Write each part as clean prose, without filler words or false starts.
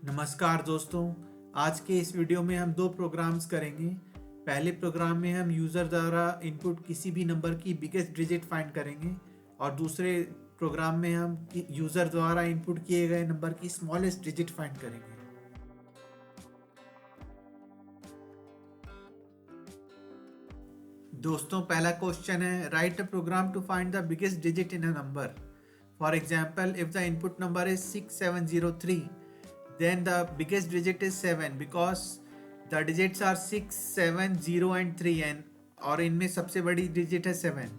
नमस्कार दोस्तों। आज के इस वीडियो में हम दो प्रोग्राम्स करेंगे। पहले प्रोग्राम में हम यूज़र द्वारा इनपुट किसी भी नंबर की बिगेस्ट डिजिट फाइंड करेंगे और दूसरे प्रोग्राम में हम यूज़र द्वारा इनपुट किए गए नंबर की स्मॉलेस्ट डिजिट फाइंड करेंगे। दोस्तों, पहला क्वेश्चन है, write a program to find the biggest digit in a number. For example, if the input number is 6703, then the biggest digit is 7 because the digits are 6, 7, 0 and 3 और इनमें सबसे बड़ी digit है 7.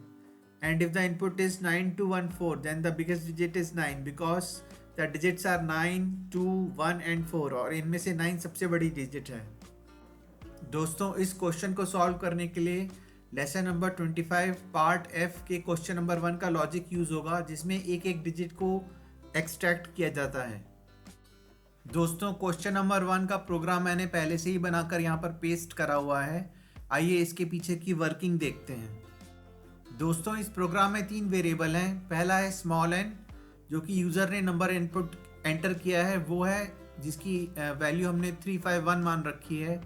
And if the input is 9214, then the biggest digit is 9 because the digits are 9, 2, 1 and 4 और इनमें से 9 सबसे बड़ी digit है। दोस्तों, इस क्वेश्चन को सॉल्व करने के लिए लेसन नंबर 25 पार्ट एफ के क्वेश्चन नंबर 1 का लॉजिक यूज होगा, जिसमें एक एक डिजिट को एक्सट्रैक्ट किया जाता है। दोस्तों, क्वेश्चन नंबर 1 का प्रोग्राम मैंने पहले से ही बनाकर यहाँ पर पेस्ट करा हुआ है। आइए इसके पीछे की वर्किंग देखते हैं। दोस्तों, इस प्रोग्राम में 3 वेरिएबल हैं। पहला है स्मॉल एन, जो कि यूज़र ने नंबर इनपुट एंटर किया है वो है, जिसकी वैल्यू हमने 351 मान रखी है।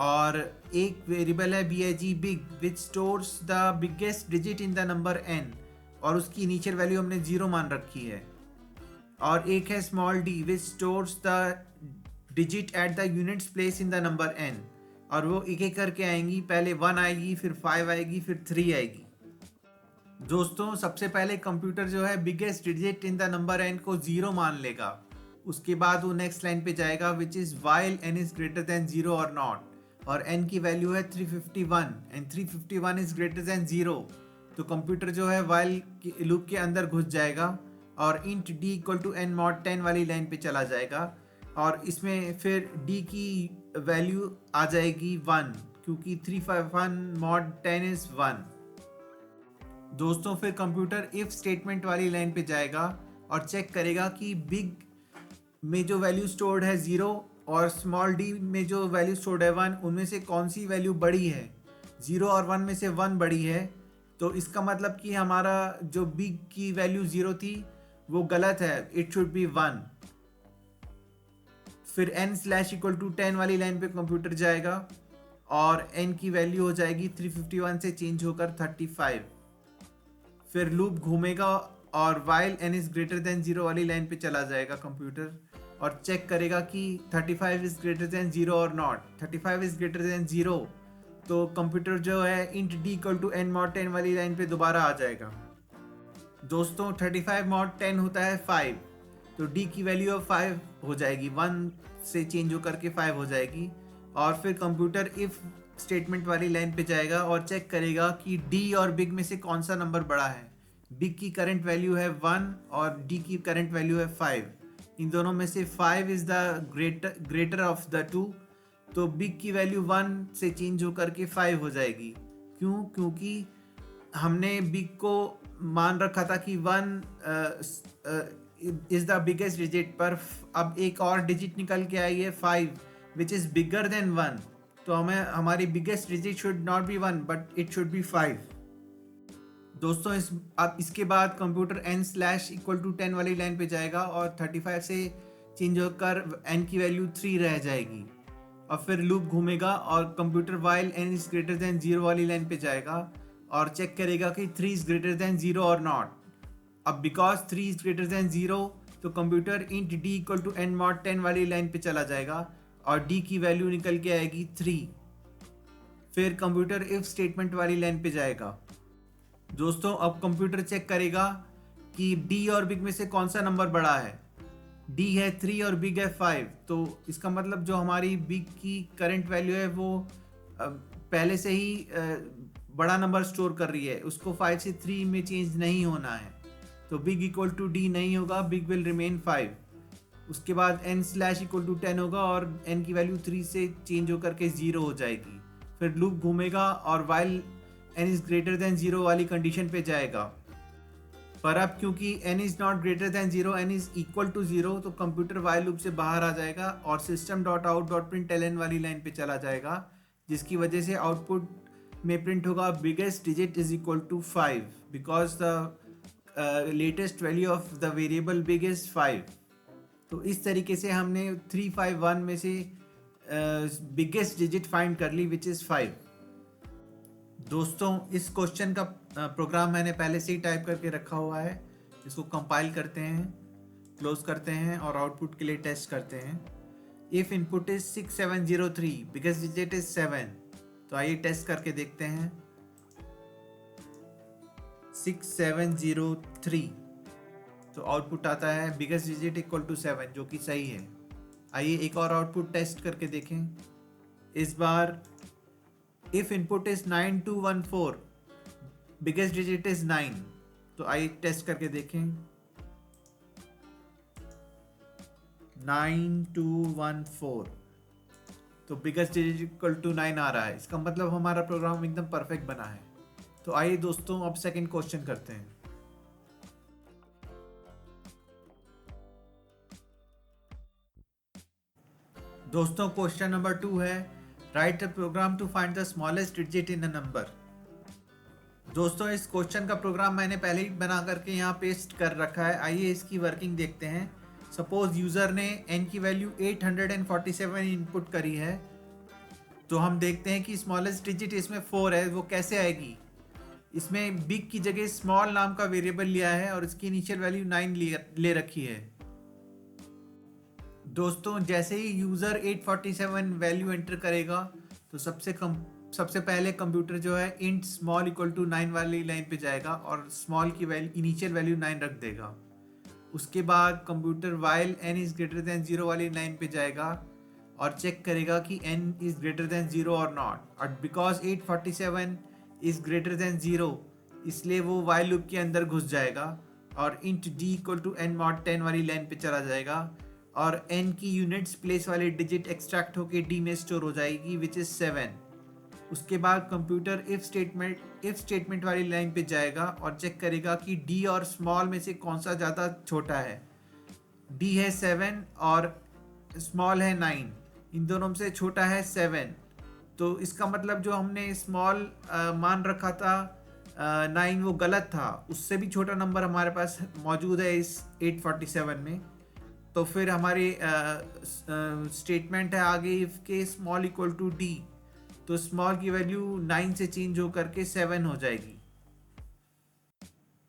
और एक वेरिएबल है big big which stores the biggest digit in the number n और उसकी इनिशियल वैल्यू हमने 0 मान रखी है। और एक है small d which stores the digit at the units place in the number n और वो एक एक करके आएंगी। पहले 1 आएगी, फिर 5 आएगी, फिर 3 आएगी। दोस्तों, सबसे पहले कंप्यूटर जो है biggest digit in the number n को 0 मान लेगा। उसके बाद वो नेक्स्ट लाइन पे जाएगा which is while n is greater than 0 और नॉट, और n की वैल्यू है 351 एंड 351 इज ग्रेटर देन 0। तो कंप्यूटर जो है वाइल लूप के अंदर घुस जाएगा और int d equal to n mod 10 वाली लाइन पे चला जाएगा और इसमें फिर d की वैल्यू आ जाएगी 1, क्योंकि 351 मॉड 10 इज 1। दोस्तों, फिर कंप्यूटर इफ स्टेटमेंट वाली लाइन पे जाएगा और चेक करेगा कि बिग में जो वैल्यू स्टोर्ड है 0 और स्मॉल d में जो वैल्यू स्टोर्ड है 1, उनमें से कौन सी वैल्यू बड़ी है। 0 और 1 में से 1 बड़ी है, तो इसका मतलब कि हमारा जो बिग की वैल्यू 0 थी वो गलत है, इट शुड बी 1। फिर n/=10 वाली लाइन पे कंप्यूटर जाएगा और n की वैल्यू हो जाएगी 351 से चेंज होकर 35। फिर लूप घूमेगा और while n is greater than 0 वाली लाइन पे चला जाएगा कंप्यूटर और चेक करेगा कि 35 इज ग्रेटर देन 0 और नॉट। 35 इज ग्रेटर देन 0, तो कंप्यूटर जो है int d equal to n mod 10 वाली लाइन पे दोबारा आ जाएगा। दोस्तों, 35 मॉड 10 होता है 5, तो d की वैल्यू अब 5 हो जाएगी, 1 से चेंज होकर के 5 हो जाएगी। और फिर कंप्यूटर इफ स्टेटमेंट वाली लाइन पे जाएगा और चेक करेगा कि d और बिग में से कौन सा नंबर बड़ा है। बिग की करंट वैल्यू है 1 और d की करंट वैल्यू है 5। इन दोनों में से 5 is the greater of the two, तो बिग की वैल्यू 1 से चेंज होकर के 5 हो जाएगी। क्यों? क्योंकि हमने बिग को मान रखा था कि 1 इज द बिगेस्ट डिजिट, पर अब एक और डिजिट निकल के आई है 5 विच इज बिगर देन 1, तो हमें हमारी biggest digit should not be 1 but it should be 5। दोस्तों, अब इसके बाद कंप्यूटर n/=10 वाली लाइन पे जाएगा और 35 से चेंज होकर n की वैल्यू 3 रह जाएगी और फिर लूप घूमेगा और computer while n is greater than 0 वाली लाइन पे जाएगा और चेक करेगा कि 3 इज ग्रेटर देन 0 और नॉट। अब बिकॉज 3 इज ग्रेटर देन 0, तो computer int d equal to n mod 10 वाली लाइन पे चला जाएगा और d की वैल्यू निकल के आएगी 3। फिर कंप्यूटर इफ स्टेटमेंट वाली लाइन पे जाएगा। दोस्तों, अब कंप्यूटर चेक करेगा कि d और बिग में से कौन सा नंबर बड़ा है। d है 3 और बिग है 5, तो इसका मतलब जो हमारी बिग की करंट वैल्यू है वो पहले से ही बड़ा नंबर स्टोर कर रही है, उसको 5 से 3 में चेंज नहीं होना है, तो बिग इक्वल टू d नहीं होगा, बिग विल रिमेन 5। उसके बाद n/=10 होगा और n की वैल्यू 3 से चेंज होकर के 0 हो जाएगी। फिर लूप घूमेगा और while n is greater than 0 वाली कंडीशन पे जाएगा, पर अब क्योंकि n is not greater than 0, n is equal to 0, तो कंप्यूटर वाइल लूप से बाहर आ जाएगा और system.out.println वाली लाइन पे चला जाएगा, जिसकी वजह से आउटपुट में प्रिंट होगा biggest digit is equal to 5 because the latest value of the variable big is 5। तो इस तरीके से हमने 351 में से बिगेस्ट डिजिट फाइंड कर ली विच इज़ 5। दोस्तों इस क्वेश्चन का प्रोग्राम मैंने पहले से ही टाइप करके रखा हुआ है। इसको कंपाइल करते हैं, क्लोज करते हैं और आउटपुट के लिए टेस्ट करते हैं। If input is 6703, biggest digit is 7, तो आइए टेस्ट करके देखते हैं। 6703, तो आउटपुट आता है बिगेस्ट डिजिट इक्वल टू 7, जो कि सही है। आइए एक और आउटपुट टेस्ट करके देखें। इस बार if input is 9214, biggest digit is 9, तो आइए टेस्ट करके देखें। 9214, तो बिगेस्ट डिजिट इक्वल टू 9 आ रहा है। इसका मतलब हमारा प्रोग्राम एकदम परफेक्ट बना है। तो आइए दोस्तों अब सेकंड क्वेश्चन करते हैं। दोस्तों क्वेश्चन नंबर 2 है, write a program to find the smallest digit in a number. दोस्तों इस क्वेश्चन का प्रोग्राम मैंने पहले ही बना करके यहाँ पेस्ट कर रखा है। आइए इसकी वर्किंग देखते हैं। सपोज यूज़र ने n की वैल्यू 847 इनपुट करी है, तो हम देखते हैं कि स्मॉलेस्ट डिजिट इसमें 4 है, वो कैसे आएगी। इसमें बिग की जगह स्मॉल नाम का वेरिएबल लिया है और इसकी इनिशियल वैल्यू 9 ले रखी है। दोस्तों जैसे ही यूज़र 847 वैल्यू एंटर करेगा तो सबसे पहले कंप्यूटर जो है इंट स्मॉल इक्वल टू 9 वाली लाइन पे जाएगा और स्मॉल की वैल्यू इनिशियल वैल्यू 9 रख देगा। उसके बाद computer while n is greater than 0 वाली लाइन पे जाएगा और चेक करेगा कि n इज़ ग्रेटर दैन 0 और नॉट, और बिकॉज 847 इज़ ग्रेटर दैन 0 इसलिए वो वाइल लूप के अंदर घुस जाएगा और int d equal to n mod 10 वाली लाइन पे चला जाएगा और n की यूनिट्स प्लेस वाली डिजिट एक्सट्रैक्ट होके d में स्टोर हो जाएगी विच इज़ 7। उसके बाद कंप्यूटर इफ स्टेटमेंट वाली लाइन पे जाएगा और चेक करेगा कि d और स्मॉल में से कौन सा ज़्यादा छोटा है। d है 7 और स्मॉल है 9, इन दोनों में से छोटा है 7। तो इसका मतलब जो हमने स्मॉल मान रखा था 9 वो गलत था, उससे भी छोटा नंबर हमारे पास मौजूद है इस 847 में। तो फिर हमारी स्टेटमेंट है आगे इफ के स्मॉल इक्वल टू d, तो स्मॉल की वैल्यू 9 से चेंज हो करके 7 हो जाएगी।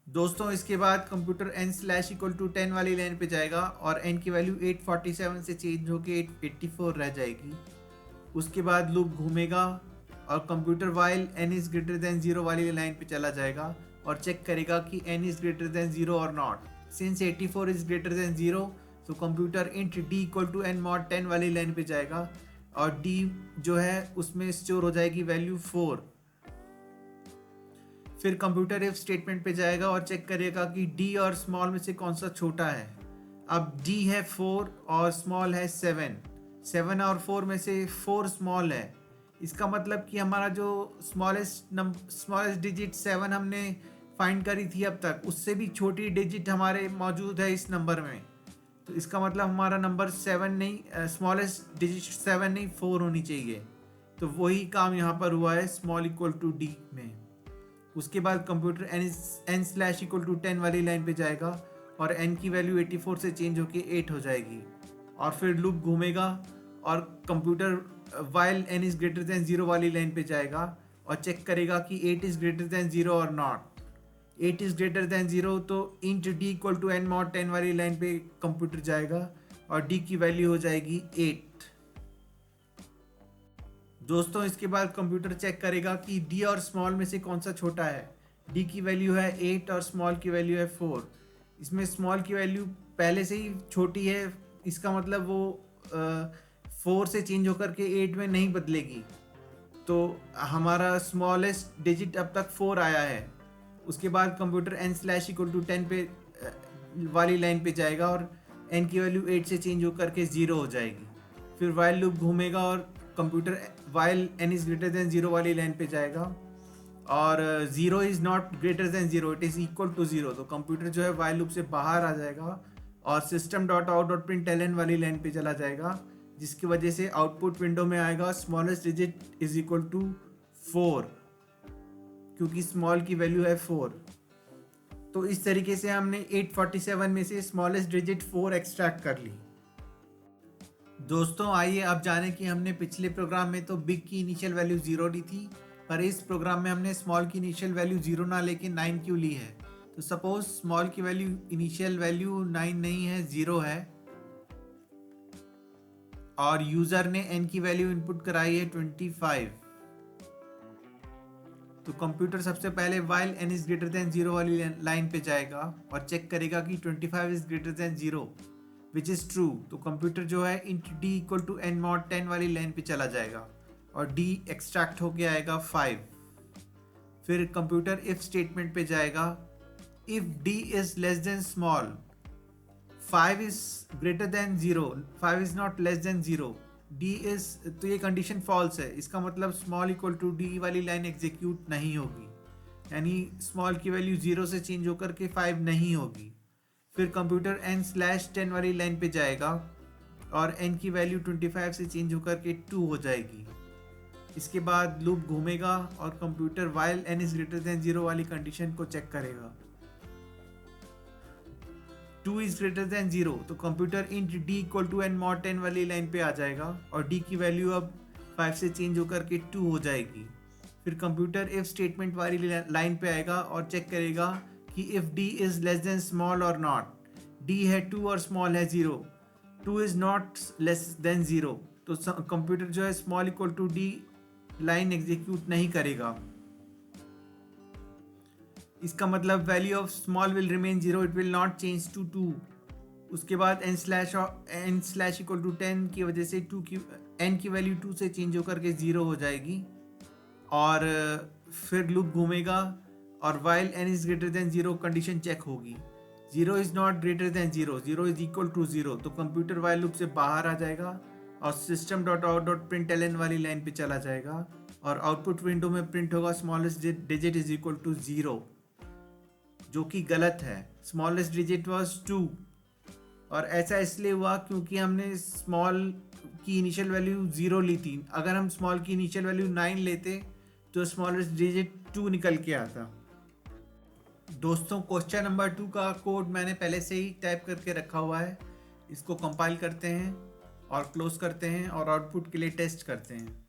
दोस्तों इसके बाद computer n slash equal to 10 वाली लाइन पे जाएगा और n की वैल्यू 847 से चेंज होके 884 रह जाएगी। उसके बाद लूप घूमेगा और computer while n is greater than 0 वाली लाइन पे चला जाएगा और चेक करेगा कि n इज़ ग्रेटर दैन 0 और not. Since 84 is greater than 0, तो computer int d equal to n mod 10 वाली लाइन पे जाएगा और d जो है उसमें स्टोर हो जाएगी वैल्यू 4। फिर कंप्यूटर इफ स्टेटमेंट पे जाएगा और चेक करेगा कि d और स्मॉल में से कौन सा छोटा है। अब d है 4 और स्मॉल है 7 और 4 में से 4 स्मॉल है। इसका मतलब कि हमारा जो स्मॉलेस्ट डिजिट 7 हमने फाइंड करी थी अब तक, उससे भी छोटी डिजिट हमारे मौजूद है इस नंबर में। तो इसका मतलब हमारा नंबर 7 नहीं, स्मॉलेस्ट डिजिट 7 नहीं 4 होनी चाहिए। तो वही काम यहाँ पर हुआ है स्मॉल इक्वल टू d में। उसके बाद computer n slash equal to 10 वाली लाइन पे जाएगा और n की वैल्यू 84 से चेंज होके 8 हो जाएगी और फिर लूप घूमेगा और computer while n is greater than 0 वाली लाइन पे जाएगा और चेक करेगा कि 8 इज़ ग्रेटर दैन 0 और नॉट। 8 इज़ ग्रेटर दैन 0, तो int d equal to n mod 10 वाली लाइन पे कंप्यूटर जाएगा और d की वैल्यू हो जाएगी 8। दोस्तों इसके बाद कंप्यूटर चेक करेगा कि d और स्मॉल में से कौन सा छोटा है। d की वैल्यू है 8 और स्मॉल की वैल्यू है 4। इसमें स्मॉल की वैल्यू पहले से ही छोटी है, इसका मतलब वो 4 से चेंज होकर के 8 में नहीं बदलेगी। तो हमारा स्मॉलेस्ट डिजिट अब तक 4 आया है। उसके बाद computer n slash equal to 10 पे वाली लाइन पे जाएगा और n की वैल्यू 8 से चेंज होकर के 0 हो जाएगी। फिर वाइल लूप घूमेगा और computer while n is greater than 0 वाली लाइन पे जाएगा और 0 is not greater than 0, it is equal to 0। तो कंप्यूटर जो है वाइल लूप से बाहर आ जाएगा और system dot out dot println वाली लाइन पे चला जाएगा, जिसकी वजह से आउटपुट विंडो में आएगा smallest digit is equal to 4, क्योंकि स्मॉल की वैल्यू है 4। तो इस तरीके से हमने 847 में से स्मॉलेस्ट डिजिट 4 एक्सट्रैक्ट कर ली। दोस्तों आइए अब जाने कि हमने पिछले प्रोग्राम में तो बिग की इनिशियल वैल्यू 0 ली थी, पर इस प्रोग्राम में हमने स्मॉल की इनिशियल वैल्यू 0 ना लेके 9 क्यों ली है। तो सपोज स्मॉल की वैल्यू इनिशियल वैल्यू 9 नहीं है, 0 है, और यूजर ने n की वैल्यू इनपुट कराई है 25। तो कंप्यूटर सबसे पहले while n is greater than 0 वाली लाइन पे जाएगा और चेक करेगा कि 25 is greater than 0 which is true. तो कंप्यूटर जो है int d equal to n mod 10 वाली लाइन पे चला जाएगा और d एक्सट्रैक्ट होके आएगा 5। फिर कंप्यूटर if स्टेटमेंट पे जाएगा, if d is less than small 5 is greater than 0, 5 is not less than 0, d is, तो ये कंडीशन फॉल्स है, इसका मतलब स्मॉल इक्वल टू d वाली लाइन एग्जीक्यूट नहीं होगी, यानी स्मॉल की वैल्यू 0 से चेंज होकर के 5 नहीं होगी। फिर कंप्यूटर n/10 वाली लाइन पे जाएगा और n की वैल्यू 25 से चेंज होकर के 2 हो जाएगी। इसके बाद लूप घूमेगा और computer while n is greater than 0 वाली कंडीशन को चेक करेगा। 2 इज ग्रेटर देन 0, तो computer int d equal to n mod 10 वाली लाइन पे आ जाएगा और d की वैल्यू अब 5 से चेंज होकर के 2 हो जाएगी। फिर कंप्यूटर if स्टेटमेंट वाली लाइन पे आएगा और चेक करेगा कि if d is less than small और नॉट, d है 2 और स्मॉल है 0, 2 इज नॉट लेस देन 0, तो कंप्यूटर जो है small equal to d line execute नहीं करेगा। इसका मतलब value of small will remain 0, it will not change to 2। उसके बाद n/ इक्वल टू 10 की वजह से n की वैल्यू 2 से चेंज होकर के 0 हो जाएगी और फिर लूप घूमेगा और while n is greater than 0 condition check होगी। 0 is not greater than 0, 0 is equal to 0, तो कंप्यूटर while लूप से बाहर आ जाएगा और system.out.println वाली लाइन पे चला जाएगा और आउटपुट विंडो में प्रिंट होगा smallest digit is equal to 0, जो कि गलत है। स्मॉलेस्ट डिजिट वाज 2 और ऐसा इसलिए हुआ क्योंकि हमने स्मॉल की इनिशियल वैल्यू 0 ली थी। अगर हम स्मॉल की इनिशियल वैल्यू 9 लेते तो स्मॉलेस्ट डिजिट 2 निकल के आता। दोस्तों क्वेश्चन नंबर 2 का कोड मैंने पहले से ही टाइप करके रखा हुआ है, इसको कंपाइल करते हैं और क्लोज करते हैं और आउटपुट के लिए टेस्ट करते हैं।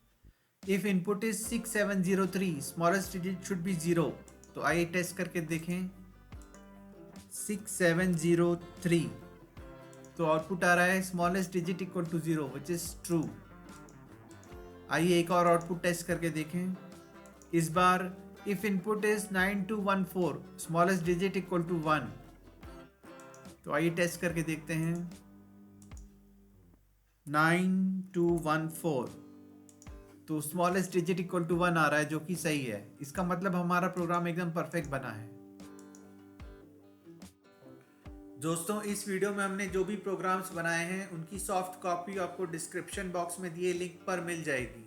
If input is 6703, smallest digit should be 0, तो आइए टेस्ट करके देखें। 6703, तो आउटपुट आ रहा है smallest digit equal to 0 which is true. आइए एक और आउटपुट टेस्ट करके देखें। इस बार if input is 9214, smallest digit equal to 1, तो आइए टेस्ट करके देखते हैं। 9214, तो स्मॉलेस्ट डिजिट इक्वल टू 1 आ रहा है, जो कि सही है। इसका मतलब हमारा प्रोग्राम एकदम परफेक्ट बना है। दोस्तों इस वीडियो में हमने जो भी प्रोग्राम्स बनाए हैं उनकी सॉफ्ट कॉपी आपको डिस्क्रिप्शन बॉक्स में दिए लिंक पर मिल जाएगी।